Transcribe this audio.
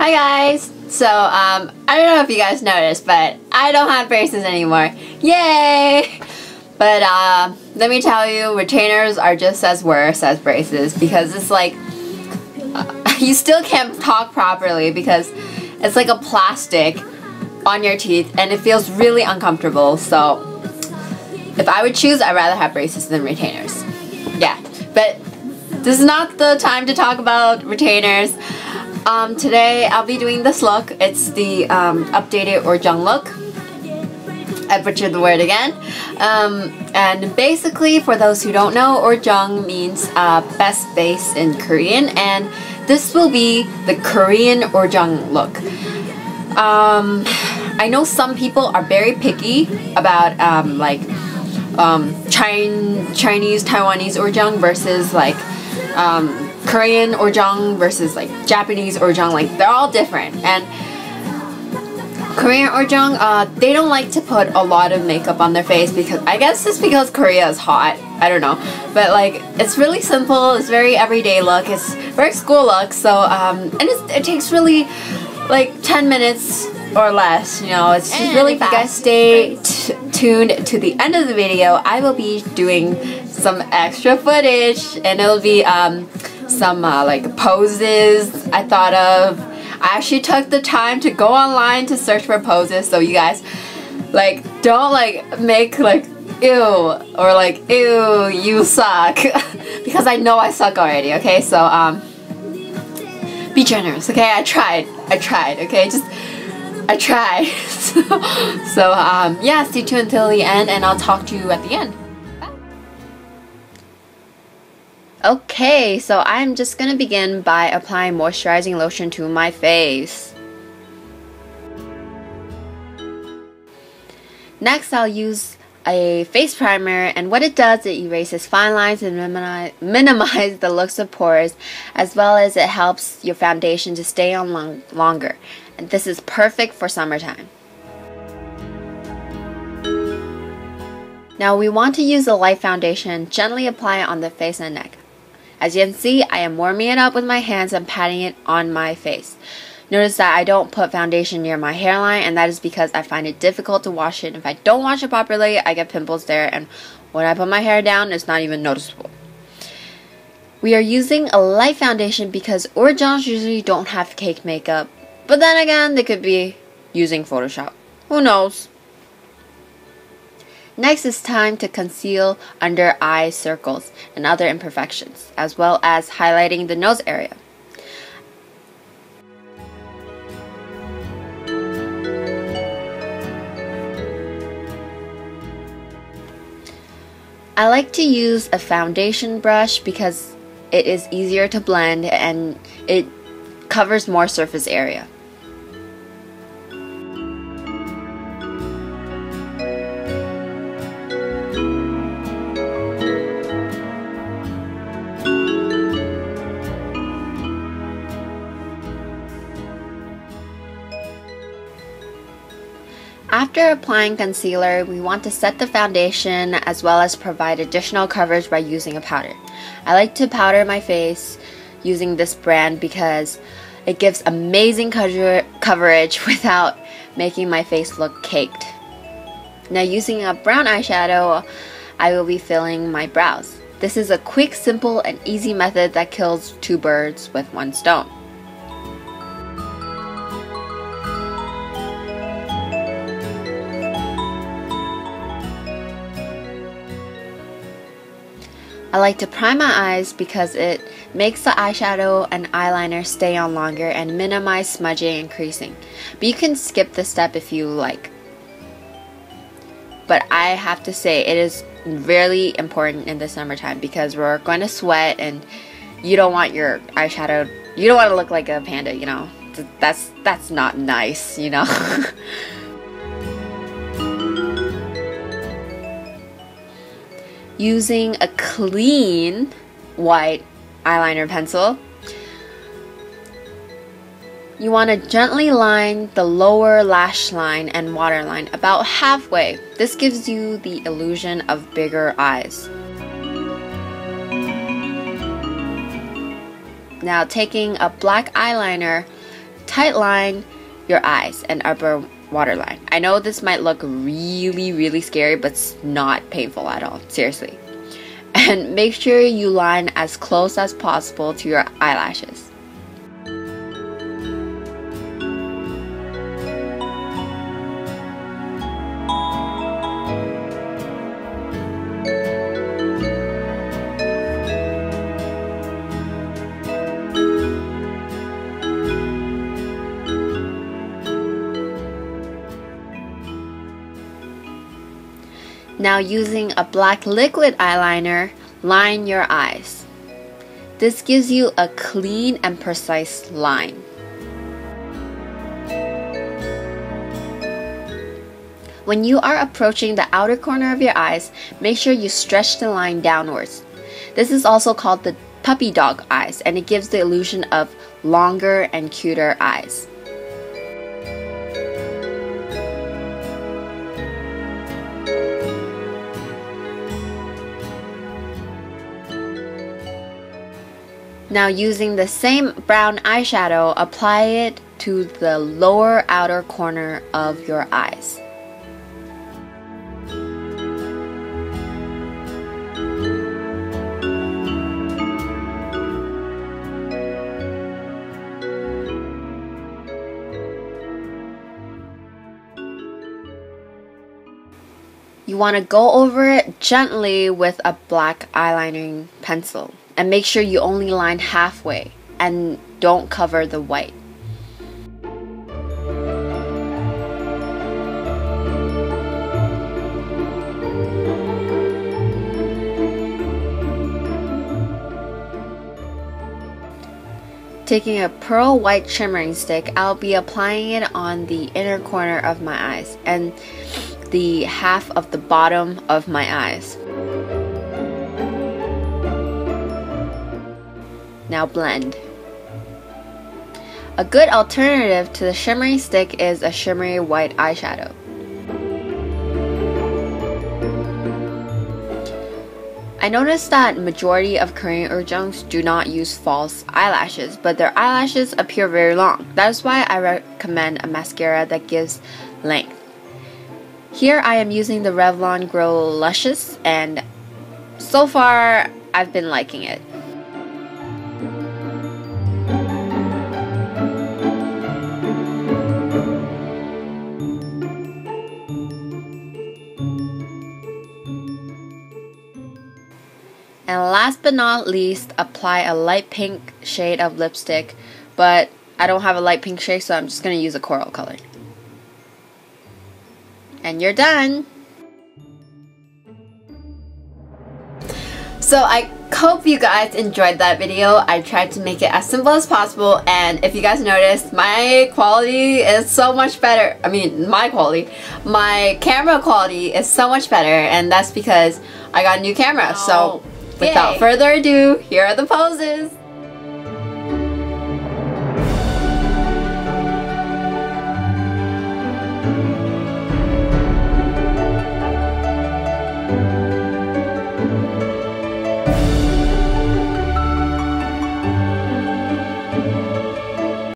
Hi guys! So, I don't know if you guys noticed, but I don't have braces anymore. Yay! But, let me tell you, retainers are just as worse as braces because it's like, you still can't talk properly because it's like a plastic on your teeth and it feels really uncomfortable. So, if I would choose, I'd rather have braces than retainers. Yeah, but this is not the time to talk about retainers. Today I'll be doing this look. It's the updated Ulzzang look. I butchered the word again. And basically, for those who don't know, Ulzzang means best face in Korean, and this will be the Korean Ulzzang look. I know some people are very picky about Chinese, Taiwanese Ulzzang versus like Korean Ulzzang versus like Japanese Ulzzang. Like, they're all different. And Korean Ulzzang, they don't like to put a lot of makeup on their face because I guess it's because Korea is hot. I don't know. But like, it's really simple. It's very everyday look. It's very school look. So and it takes really like 10 minutes or less. You know, it's just really fast. If you guys stay tuned to the end of the video, I will be doing some extra footage, and it'll be some like poses I thought of. I actually took the time to go online to search for poses, so you guys like don't like make like ew or like ew you suck because I know I suck already. Okay, so be generous. Okay, I tried. Okay, just I tried. so yeah, stay tuned until the end, and I'll talk to you at the end. Okay, so I'm just gonna begin by applying moisturizing lotion to my face. Next, I'll use a face primer, and what it does, it erases fine lines and minimize the looks of pores, as well as it helps your foundation to stay on longer. And this is perfect for summertime. Now we want to use a light foundation, gently apply it on the face and neck. As you can see, I am warming it up with my hands and patting it on my face. Notice that I don't put foundation near my hairline, and that is because I find it difficult to wash it. If I don't wash it properly, I get pimples there, and when I put my hair down, it's not even noticeable. We are using a light foundation because Ulzzangs usually don't have cake makeup, but then again, they could be using Photoshop. Who knows? Next, it's time to conceal under eye circles and other imperfections, as well as highlighting the nose area. I like to use a foundation brush because it is easier to blend and it covers more surface area. After applying concealer, we want to set the foundation as well as provide additional coverage by using a powder. I like to powder my face using this brand because it gives amazing coverage without making my face look caked. Now, using a brown eyeshadow, I will be filling my brows. This is a quick, simple, and easy method that kills two birds with one stone. I like to prime my eyes because it makes the eyeshadow and eyeliner stay on longer and minimize smudging and creasing. But you can skip this step if you like. But I have to say, it is really important in the summertime because we're going to sweat and you don't want your eyeshadow, you don't want to look like a panda, you know. That's not nice, you know. Using a clean white eyeliner pencil, you want to gently line the lower lash line and waterline about halfway. This gives you the illusion of bigger eyes. Now, taking a black eyeliner tight line your eyes and upper waterline. I know this might look really scary, but it's not painful at all, seriously. And make sure you line as close as possible to your eyelashes. Now using a black liquid eyeliner, line your eyes. This gives you a clean and precise line. When you are approaching the outer corner of your eyes, make sure you stretch the line downwards. This is also called the puppy dog eyes, and it gives the illusion of longer and cuter eyes. Now using the same brown eyeshadow, apply it to the lower outer corner of your eyes. You want to go over it gently with a black eyelining pencil. And make sure you only line halfway and don't cover the white. Taking a pearl white shimmering stick, I'll be applying it on the inner corner of my eyes and the half of the bottom of my eyes. Now blend. A good alternative to the shimmering stick is a shimmery white eyeshadow. I noticed that majority of Korean Ulzzangs do not use false eyelashes, but their eyelashes appear very long. That is why I recommend a mascara that gives length. Here I am using the Revlon Grow Luscious, and so far I've been liking it. And last but not least, apply a light pink shade of lipstick, but I don't have a light pink shade, so I'm just going to use a coral color. And you're done! So I hope you guys enjoyed that video. I tried to make it as simple as possible, and if you guys noticed, my quality is so much better. I mean, my camera quality is so much better, and that's because I got a new camera. So without further ado, here are the poses.